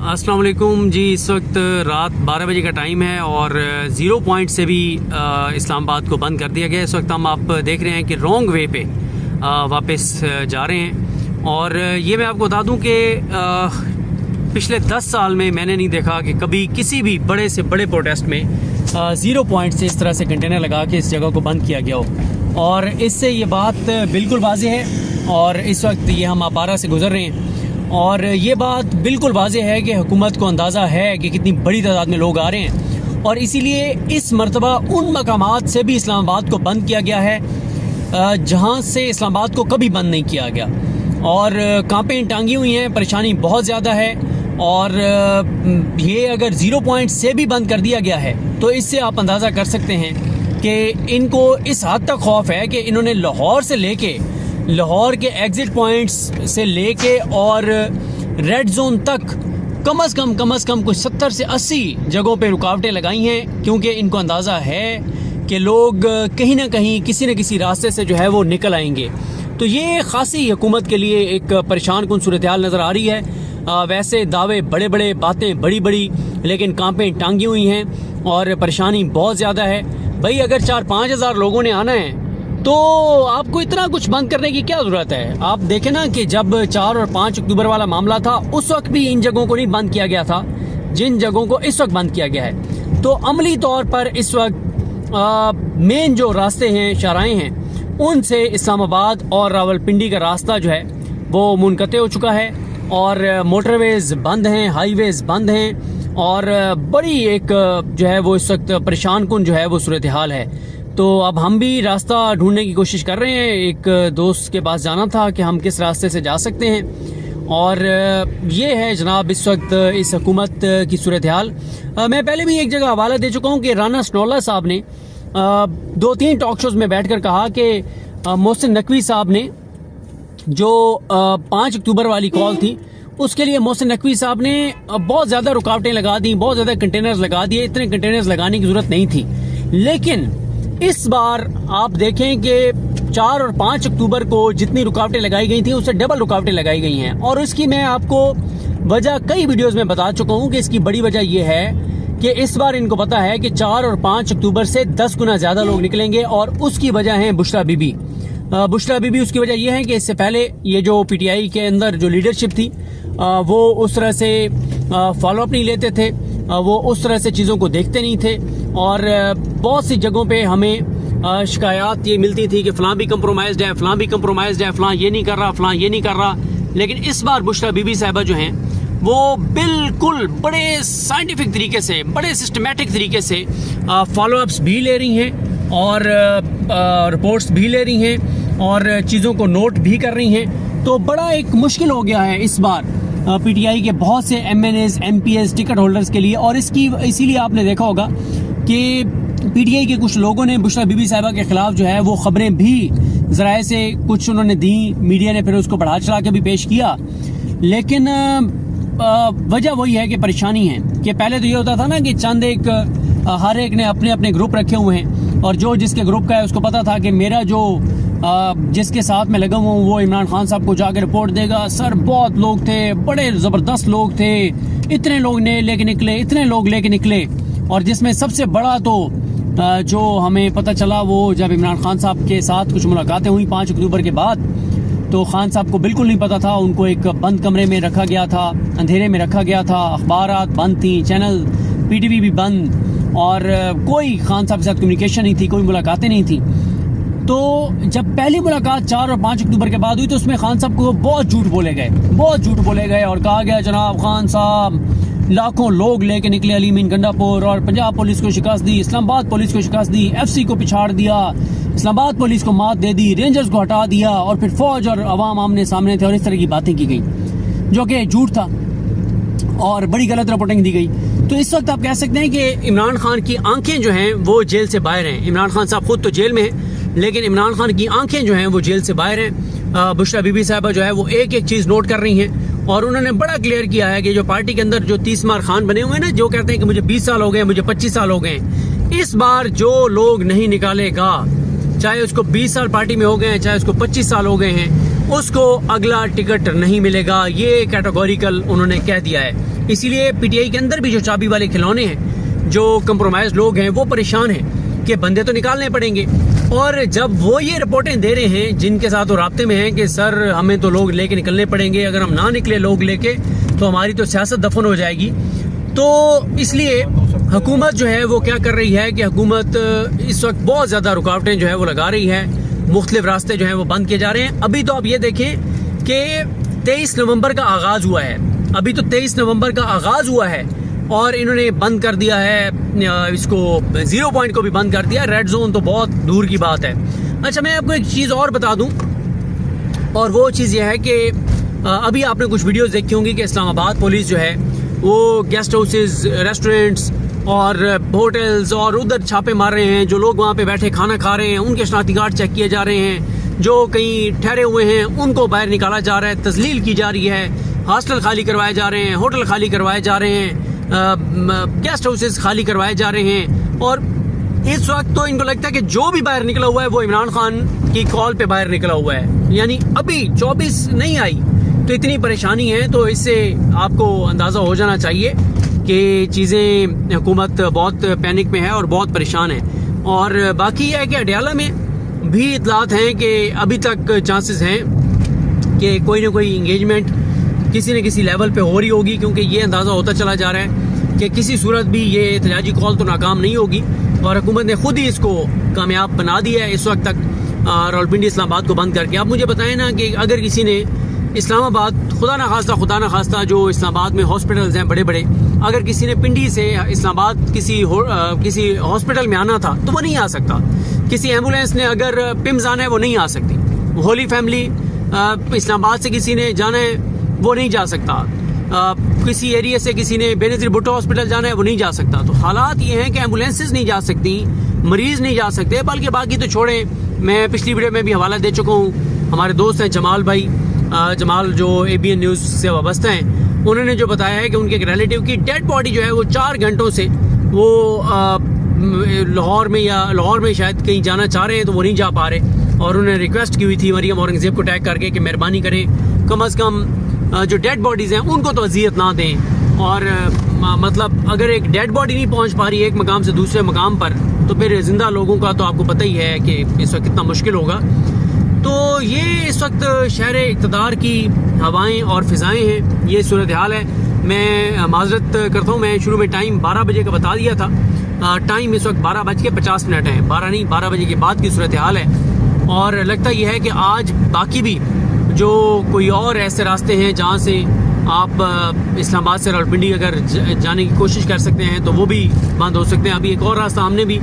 अस्सलाम वालेकुम जी। इस वक्त रात 12 बजे का टाइम है और 0 पॉइंट से भी इस्लामाबाद को बंद कर दिया गया। इस वक्त हम आप देख रहे हैं कि रॉन्ग वे पे वापस जा रहे हैं। और ये मैं आपको बता दूं कि पिछले 10 साल में मैंने नहीं देखा कि कभी किसी भी बड़े से बड़े प्रोटेस्ट में 0 पॉइंट से इस तरह से कंटेनर लगा के इस जगह को बंद किया गया हो। और इससे ये बात बिल्कुल वाज़ेह है। और इस वक्त ये हम अपारा से गुज़र रहे हैं और ये बात बिल्कुल वाज़ेह है कि हुकूमत को अंदाज़ा है कि कितनी बड़ी तादाद में लोग आ रहे हैं और इसीलिए इस मरतबा उन मकामात से भी इस्लामाबाद को बंद किया गया है जहाँ से इस्लामाबाद को कभी बंद नहीं किया गया। और कांपें टांगी हुई हैं, परेशानी बहुत ज़्यादा है। और ये अगर 0 पॉइंट से भी बंद कर दिया गया है तो इससे आप अंदाज़ा कर सकते हैं कि इनको इस हद तक खौफ है कि इन्होंने लाहौर से लेके लाहौर के एग्ज़िट पॉइंट्स से लेके और रेड जोन तक कम अज़ कम कुछ 70 से 80 जगहों पे रुकावटें लगाई हैं, क्योंकि इनको अंदाज़ा है कि लोग कहीं ना कहीं किसी न किसी रास्ते से जो है वो निकल आएंगे। तो ये ख़ासी हुकूमत के लिए एक परेशान कुन सूरत हाल नज़र आ रही है। वैसे दावे बड़े बड़े, बातें बड़ी बड़ी, लेकिन कांपें टांगी हुई हैं और परेशानी बहुत ज़्यादा है। भाई अगर 4-5 हज़ार लोगों ने आना है तो आपको इतना कुछ बंद करने की क्या ज़रूरत है। आप देखें ना कि जब 4 और 5 अक्टूबर वाला मामला था उस वक्त भी इन जगहों को नहीं बंद किया गया था जिन जगहों को इस वक्त बंद किया गया है। तो अमली तौर पर इस वक्त मेन जो रास्ते हैं, शाहराहें हैं, उनसे इस्लामाबाद और रावलपिंडी का रास्ता जो है वो मुनक़ते हो चुका है और मोटरवेज़ बंद हैं, हाईवेज़ बंद हैं और बड़ी एक जो है वो इस वक्त परेशान कुन जो है वो सूरत हाल है। तो अब हम भी रास्ता ढूंढने की कोशिश कर रहे हैं। एक दोस्त के पास जाना था कि हम किस रास्ते से जा सकते हैं और ये है जनाब इस वक्त इस हुकूमत की सूरत हाल। मैं पहले भी एक जगह हवाला दे चुका हूँ कि राना सनोल्ला साहब ने 2-3 टॉक शोज में बैठकर कहा कि मोहसिन नकवी साहब ने जो 5 अक्टूबर वाली कॉल थी उसके लिए मोहसिन नकवी साहब ने बहुत ज़्यादा रुकावटें लगा दी, बहुत ज़्यादा कंटेनर्स लगा दिए। इतने कंटेनर्स लगाने की ज़रूरत नहीं थी, लेकिन इस बार आप देखें कि 4 और 5 अक्टूबर को जितनी रुकावटें लगाई गई थी उससे डबल रुकावटें लगाई गई हैं। और उसकी मैं आपको वजह कई वीडियोस में बता चुका हूं कि इसकी बड़ी वजह यह है कि इस बार इनको पता है कि 4 और 5 अक्टूबर से 10 गुना ज़्यादा लोग निकलेंगे और उसकी वजह है बुशरा बीबी। बुशरा बीबी उसकी वजह यह है कि इससे पहले ये जो PTI के अंदर जो लीडरशिप थी वो उस तरह से फॉलोअप नहीं लेते थे, वो उस तरह से चीज़ों को देखते नहीं थे और बहुत सी जगहों पे हमें शिकायत ये मिलती थी कि फ़लाँ भी कंप्रोमाइज़्ड है, फ़लाँ भी कंप्रोमाइज़्ड है, फ़लाँ ये नहीं कर रहा, फ़लाँ ये नहीं कर रहा। लेकिन इस बार बुशरा बीबी साहिबा जो हैं वो बिल्कुल बड़े साइंटिफिक तरीके से, बड़े सिस्टमेटिक तरीके से फॉलोअप्स भी ले रही हैं और रिपोर्ट्स भी ले रही हैं और चीज़ों को नोट भी कर रही हैं। तो बड़ा एक मुश्किल हो गया है इस बार PTI के बहुत से MNAs, MPs, टिकट होल्डर्स के लिए। और इसीलिए आपने देखा होगा कि PTI के कुछ लोगों ने बुशरा बीबी साहिबा के खिलाफ जो है वो खबरें भी ज़राए से कुछ उन्होंने दी, मीडिया ने फिर उसको बढ़ा चढ़ा के भी पेश किया। लेकिन वजह वही है कि परेशानी है कि पहले तो ये होता था ना कि चंद एक हर एक ने अपने अपने ग्रुप रखे हुए हैं और जो जिसके ग्रुप का है उसको पता था कि मेरा जो जिसके साथ में लगा हुआ हूँ वो इमरान खान साहब को जाकर रिपोर्ट देगा। सर बहुत लोग थे, बड़े ज़बरदस्त लोग थे, इतने लोग ने लेके निकले, इतने लोग लेके निकले। और जिसमें सबसे बड़ा तो जो हमें पता चला वो जब इमरान खान साहब के साथ कुछ मुलाकातें हुई 5 अक्टूबर के बाद, तो खान साहब को बिल्कुल नहीं पता था। उनको एक बंद कमरे में रखा गया था, अंधेरे में रखा गया था, अखबारात बंद थी, चैनल PTV भी बंद और कोई खान साहब के साथ कम्युनिकेशन नहीं थी, कोई मुलाकातें नहीं थी। तो जब पहली मुलाकात 4 और 5 अक्टूबर के बाद हुई तो उसमें खान साहब को बहुत झूठ बोले गए और कहा गया जनाब खान साहब लाखों लोग लेके निकले अली मीन गंडापुर और पंजाब पुलिस को शिकस्त दी, इस्लामाबाद पुलिस को शिकस्त दी, FC को पिछाड़ दिया, इस्लामाबाद पुलिस को मात दे दी, रेंजर्स को हटा दिया और फिर फौज और अवाम आमने सामने थे और इस तरह की बातें की गई जो कि झूठ था और बड़ी गलत रिपोर्टिंग दी गई। तो इस वक्त आप कह सकते हैं कि इमरान खान की आंखें जो हैं वो जेल से बाहर हैं। इमरान खान साहब खुद तो जेल में हैं लेकिन इमरान खान की आंखें जो हैं वो जेल से बाहर हैं। बुशरा बीबी साहिबा जो है वो एक एक चीज़ नोट कर रही हैं और उन्होंने बड़ा क्लियर किया है कि जो पार्टी के अंदर जो 30 मार खान बने हुए हैं ना, जो कहते हैं कि मुझे 20 साल हो गए, मुझे 25 साल हो गए, इस बार जो लोग नहीं निकालेगा, चाहे उसको 20 साल पार्टी में हो गए हैं, चाहे उसको 25 साल हो गए हैं, उसको अगला टिकट नहीं मिलेगा। ये कैटेगोरिकल उन्होंने कह दिया है। इसीलिए पीटीआई के अंदर भी जो चाबी वाले खिलौने हैं, जो कंप्रोमाइज लोग हैं, वो परेशान हैं कि बंदे तो निकालने पड़ेंगे। और जब वो ये रिपोर्टें दे रहे हैं जिनके साथ वो राब्ते में हैं कि सर हमें तो लोग लेके निकलने पड़ेंगे, अगर हम ना निकले लोग लेके तो हमारी तो सियासत दफन हो जाएगी। तो इसलिए हुकूमत जो है वो क्या कर रही है कि हुकूमत इस वक्त बहुत ज़्यादा रुकावटें जो है वो लगा रही है, मुख्तलिफ रास्ते जो हैं वो बंद किए जा रहे हैं। अभी तो आप ये देखें कि 23 नवंबर का आगाज़ हुआ है, अभी तो 23 नवंबर का आगाज़ हुआ है और इन्होंने बंद कर दिया है इसको, 0 पॉइंट को भी बंद कर दिया, रेड जोन तो बहुत दूर की बात है। अच्छा, मैं आपको एक चीज़ और बता दूं, और वो चीज़ ये है कि अभी आपने कुछ वीडियोस देखी होंगी कि इस्लामाबाद पुलिस जो है वो गेस्ट हाउसेस, रेस्टोरेंट्स और होटल्स और उधर छापे मार रहे हैं। जो लोग वहाँ पे बैठे खाना खा रहे हैं उनके शनाख्ती कार्ड चेक किए जा रहे हैं, जो कहीं ठहरे हुए हैं उनको बाहर निकाला जा रहा है, तजलील की जा रही है, हॉस्टल खाली करवाए जा रहे हैं, होटल खाली करवाए जा रहे हैं, गेस्ट हाउसेस खाली करवाए जा रहे हैं। और इस वक्त तो इनको लगता है कि जो भी बाहर निकला हुआ है वो इमरान खान की कॉल पे बाहर निकला हुआ है, यानी अभी 24 नहीं आई तो इतनी परेशानी है। तो इससे आपको अंदाज़ा हो जाना चाहिए कि चीज़ें, हुकूमत बहुत पैनिक में है और बहुत परेशान है। और बाकी यह है कि अडयाला में भी इतलात हैं कि अभी तक चांसेस हैं कि कोई ना कोई इंगेजमेंट किसी न किसी लेवल पे हो रही होगी, क्योंकि ये अंदाज़ा होता चला जा रहा है कि किसी सूरत भी ये एहतजाजी कॉल तो नाकाम नहीं होगी और हुकूमत ने खुद ही इसको कामयाब बना दिया है इस वक्त तक रावलपिंडी इस्लामाबाद को बंद करके। आप मुझे बताएं ना कि अगर किसी ने इस्लामाबाद, खुदा ना खास्ता जो इस्लामाबाद में हॉस्पिटल्स हैं बड़े बड़े, अगर किसी ने पिंडी से इस्लामाबाद किसी हॉस्पिटल में आना था तो वो नहीं आ सकता। किसी एम्बुलेंस ने अगर पिम्स आना है वो नहीं आ सकती। होली फैमिली इस्लामाबाद से किसी ने जाना है वो नहीं जा सकता। किसी एरिया से किसी ने बेनज़ीर भुट्टो हॉस्पिटल जाना है वो नहीं जा सकता। तो हालात ये हैं कि एम्बुलेंसेज नहीं जा सकती, मरीज़ नहीं जा सकते। बल्कि बाकी तो छोड़ें, मैं पिछली वीडियो में भी हवाला दे चुका हूँ। हमारे दोस्त हैं जमाल भाई, जमाल जो ABN न्यूज़ से वाबस्ता हैं, उन्होंने जो बताया है कि उनके एक रिलेटिव की डेड बॉडी जो है वो 4 घंटों से वो लाहौर में शायद कहीं जाना चाह रहे हैं तो वो नहीं जा पा रहे। और उन्होंने रिक्वेस्ट की हुई थी मरियम औरंगज़ेब को टैग करके कि मेहरबानी करें, कम अज़ कम जो डेड बॉडीज़ हैं उनको तो अजियत ना दें। और मतलब अगर एक डेड बॉडी नहीं पहुंच पा रही है एक मकाम से दूसरे मकाम पर, तो फिर ज़िंदा लोगों का तो आपको पता ही है कि इस वक्त कितना मुश्किल होगा। तो ये इस वक्त शहर इक़्तिदार की हवाएं और फ़िज़ाएँ हैं, ये सूरत हाल है। मैं माज़रत करता हूँ, मैं शुरू में टाइम 12 बजे का बता दिया था। टाइम इस वक्त 12:50 है, 12 नहीं 12 बजे के बाद की सूरत हाल है। और लगता यह है कि आज बाकी भी जो कोई और ऐसे रास्ते हैं जहाँ से आप इस्लामाबाद से रावलपिंडी अगर जाने की कोशिश कर सकते हैं तो वो भी बंद हो सकते हैं। अभी एक और रास्ता हमने भी,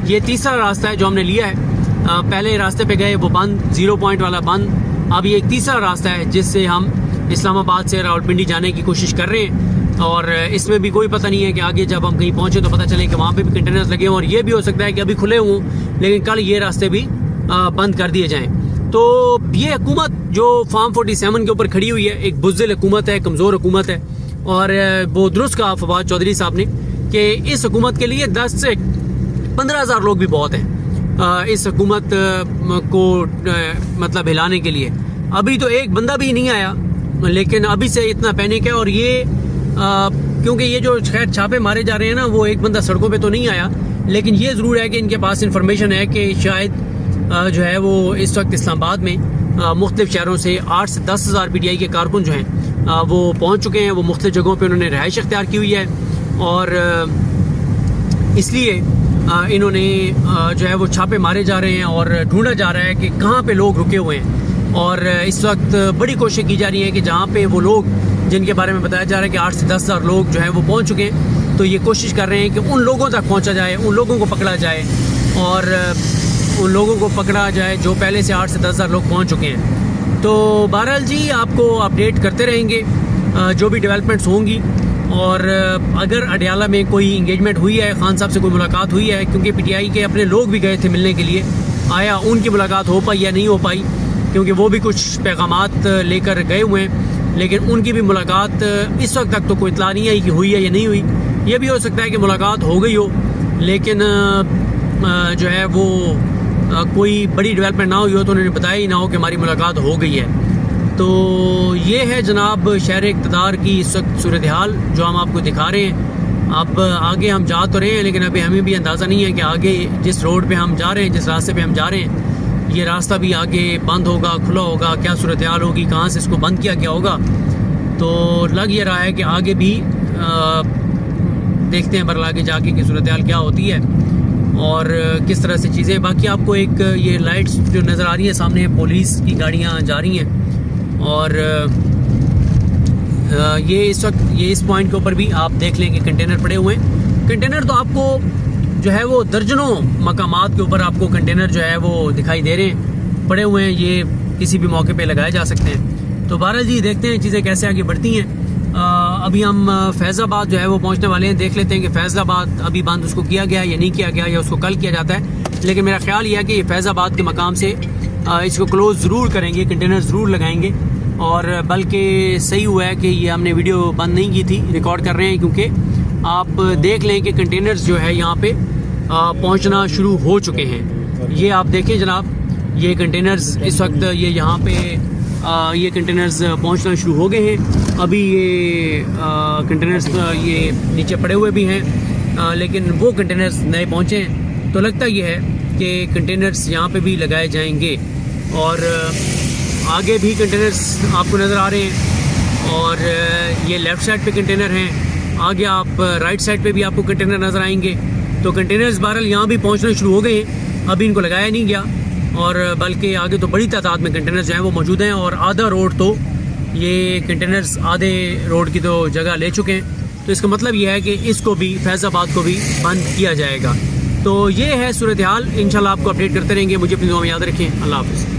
ये तीसरा रास्ता है जो हमने लिया है। पहले रास्ते पे गए वो बंद, 0 पॉइंट वाला बंद। अब ये एक तीसरा रास्ता है जिससे हम इस्लामाबाद से रावलपिंडी जाने की कोशिश कर रहे हैं। और इसमें भी कोई पता नहीं है कि आगे जब हम कहीं पहुँचे तो पता चले कि वहाँ पे भी कंटेनर्स लगे हों, और ये भी हो सकता है कि अभी खुले हों लेकिन कल ये रास्ते भी बंद कर दिए जाएँ। तो ये हुकूमत जो फार्म 47 के ऊपर खड़ी हुई है, एक बुज़दिल हुकूमत है, कमज़ोर हुकूमत है। और वो दुरुस्त कहा फवाद चौधरी साहब ने कि इस हुकूमत के लिए 10 से 15 हज़ार लोग भी बहुत हैं इस हुकूमत को मतलब हिलाने के लिए। अभी तो एक बंदा भी नहीं आया, लेकिन अभी से इतना पैनिक है। और ये क्योंकि ये जो खैर छापे मारे जा रहे हैं ना, वो एक बंदा सड़कों पे तो नहीं आया, लेकिन ये ज़रूर है कि इनके पास इंफॉर्मेशन है कि शायद जो है वो इस वक्त इस्लामाबाद में मुख्तलिफ शहरों से 8 से 10 हज़ार PTI के कारकुन जो हैं वो पहुँच चुके हैं। वो मुख्तलिफ जगहों पे उन्होंने रहाइश अख्तियार की हुई है और इसलिए इन्होंने जो है वो छापे मारे जा रहे हैं और ढूंढा जा रहा है कि कहाँ पे लोग रुके हुए हैं। और इस वक्त बड़ी कोशिश की जा रही है कि जहाँ पे वो लोग जिनके बारे में बताया जा रहा है कि 8 से 10 हज़ार लोग जो है वो पहुँच चुके हैं, तो ये कोशिश कर रहे हैं कि उन लोगों तक पहुँचा जाए, उन लोगों को पकड़ा जाए और उन लोगों को पकड़ा जाए जो पहले से 8 से 10 हज़ार लोग पहुँच चुके हैं। तो बहरहाल जी आपको अपडेट करते रहेंगे जो भी डेवलपमेंट्स होंगी। और अगर अडयाला में कोई इंगेजमेंट हुई है, खान साहब से कोई मुलाकात हुई है, क्योंकि PTI के अपने लोग भी गए थे मिलने के लिए, आया उनकी मुलाकात हो पाई या नहीं हो पाई, क्योंकि वो भी कुछ पैगामात लेकर गए हुए हैं, लेकिन उनकी भी मुलाकात इस वक्त तक तो कोई इत्तला नहीं आई कि हुई है या नहीं हुई। ये भी हो सकता है कि मुलाकात हो गई हो लेकिन जो है वो कोई बड़ी डेवलपमेंट ना हुई हो, तो उन्होंने बताया ही ना हो कि हमारी मुलाकात हो गई है। तो ये है जनाब शहर इक़्तिदार की इस वक्त सूरत हाल जो हम आपको दिखा रहे हैं। अब आगे हम जा तो रहे हैं, लेकिन अभी हमें भी अंदाज़ा नहीं है कि आगे जिस रोड पे हम जा रहे हैं, जिस रास्ते पे हम जा रहे हैं, ये रास्ता भी आगे बंद होगा, खुला होगा, क्या सूरत हाल होगी, कहाँ से इसको बंद किया गया होगा। तो लग ये रहा है कि आगे भी देखते हैं बरला आगे जाके कि सूरत हाल क्या होती है और किस तरह से चीज़ें। बाकी आपको एक ये लाइट्स जो नज़र आ रही है सामने, पुलिस की गाड़ियाँ जा रही हैं और ये इस वक्त ये इस पॉइंट के ऊपर भी आप देख लें कि कंटेनर पड़े हुए हैं। कंटेनर तो आपको जो है वो दर्जनों मकामात के ऊपर आपको कंटेनर जो है वो दिखाई दे रहे हैं, पड़े हुए हैं। ये किसी भी मौके पे लगाए जा सकते हैं। तो बहरहाल जी देखते हैं चीज़ें कैसे आगे बढ़ती हैं। अभी हम फैज़ाबाद जो है वो पहुंचने वाले हैं। देख लेते हैं कि फैज़ाबाद अभी बंद उसको किया गया या नहीं किया गया, या उसको कल किया जाता है। लेकिन मेरा ख्याल यह है कि फैज़ाबाद के मकाम से इसको क्लोज़ ज़रूर करेंगे, कंटेनर ज़रूर लगाएंगे। और बल्कि सही हुआ है कि ये हमने वीडियो बंद नहीं की थी, रिकॉर्ड कर रहे हैं, क्योंकि आप देख लें कि कंटेनर्स जो है यहाँ पे पहुँचना शुरू हो चुके हैं। ये आप देखें जनाब, ये कंटेनर्स इस वक्त ये यहाँ पे ये कंटेनर्स पहुँचना शुरू हो गए हैं। अभी ये कंटेनर्स ये नीचे पड़े हुए भी हैं, लेकिन वो कंटेनर्स नए पहुँचे हैं। तो लगता ये है कि कंटेनर्स यहाँ पे भी लगाए जाएंगे और आगे भी कंटेनर्स आपको नज़र आ रहे हैं। और ये लेफ़्ट साइड पे कंटेनर हैं, आगे आप राइट साइड पे भी आपको कंटेनर नज़र आएंगे। तो कंटेनर्स बहरहाल यहाँ भी पहुँचना शुरू हो गए हैं। अभी इनको लगाया नहीं गया और बल्कि आगे तो बड़ी तादाद में कंटेनर्स जो हैं वो मौजूद हैं और आधा रोड तो ये कंटेनर्स आधे रोड की तो जगह ले चुके हैं। तो इसका मतलब ये है कि इसको भी फैज़ाबाद को भी बंद किया जाएगा। तो ये है सूरत हाल। इंशाल्लाह आपको अपडेट करते रहेंगे। मुझे अपनी दुआ में याद रखें। अल्लाह हाफ़िज़।